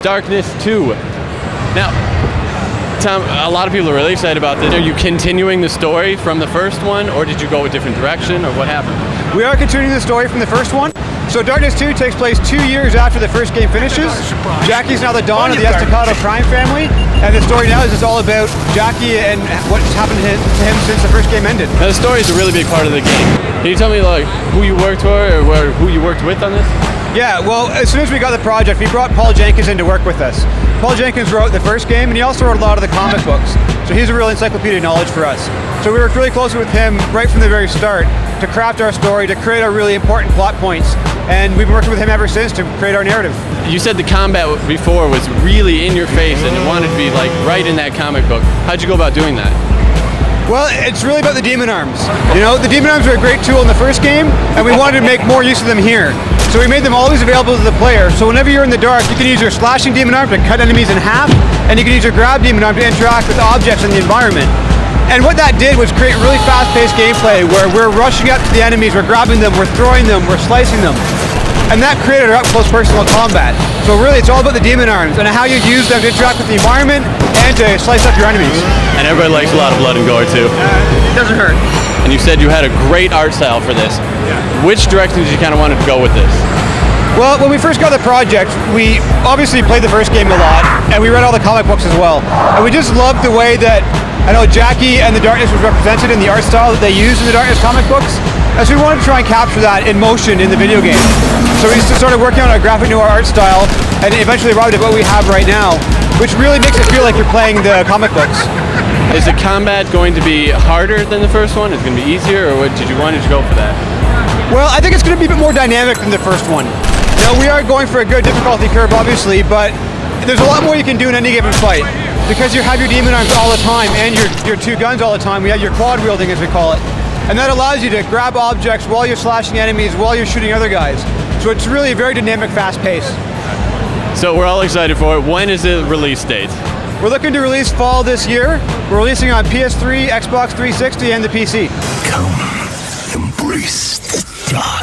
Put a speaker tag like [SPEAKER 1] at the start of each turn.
[SPEAKER 1] Darkness 2. Now, Tom, a lot of people are really excited about this. Are you continuing the story from the first one, or did you go a different direction, or what happened?
[SPEAKER 2] We are continuing the story from the first one. So Darkness 2 takes place 2 years after the first game finishes. Jackie's now the Dawn of the Estacado crime family, and the story now is just all about Jackie and what's happened to him since the first game ended.
[SPEAKER 1] Now, the story is a really big part of the game. Can you tell me like who you worked for, or who you worked with on this?
[SPEAKER 2] Yeah, well, as soon as we got the project, we brought Paul Jenkins in to work with us. Paul Jenkins wrote the first game, and he also wrote a lot of the comic books. So he's a real encyclopedia of knowledge for us. So we worked really closely with him right from the very start to craft our story, to create our really important plot points. And we've been working with him ever since to create our narrative.
[SPEAKER 1] You said the combat before was really in your face, and you wanted to be like right in that comic book. How'd you go about doing that?
[SPEAKER 2] Well, it's really about the demon arms. You know, the demon arms were a great tool in the first game, and we wanted to make more use of them here. So we made them always available to the player. So whenever you're in the dark, you can use your slashing demon arm to cut enemies in half, and you can use your grab demon arm to interact with objects in the environment. And what that did was create really fast-paced gameplay where we're rushing up to the enemies, we're grabbing them, we're throwing them, we're slicing them. And that created our up-close personal combat. So really, it's all about the demon arms and how you use them to interact with the environment and to slice up your enemies.
[SPEAKER 1] And everybody likes a lot of blood and gore too.
[SPEAKER 2] It doesn't hurt.
[SPEAKER 1] And you said you had a great art style for this. Yeah. Which direction did you kind of want to go with this?
[SPEAKER 2] Well, when we first got the project, we obviously played the first game a lot, and we read all the comic books as well. And we just loved the way that, I know, Jackie and the Darkness was represented in the art style that they used in the Darkness comic books. And so we wanted to try and capture that in motion in the video game. So we started working on a graphic noir art style, and eventually arrived at what we have right now, which really makes it feel like you're playing the comic books.
[SPEAKER 1] Is the combat going to be harder than the first one? Is it going to be easier, or what did you want to go for that?
[SPEAKER 2] Well, I think it's going to be a bit more dynamic than the first one. Now, we are going for a good difficulty curve, obviously, but there's a lot more you can do in any given fight. Because you have your demon arms all the time, and your two guns all the time, we have your quad wielding, as we call it. And that allows you to grab objects while you're slashing enemies, while you're shooting other guys. So it's really a very dynamic, fast pace.
[SPEAKER 1] So we're all excited for it. When is the release date?
[SPEAKER 2] We're looking to release fall this year. We're releasing on PS3, Xbox 360, and the PC.
[SPEAKER 3] Come, embrace the dark.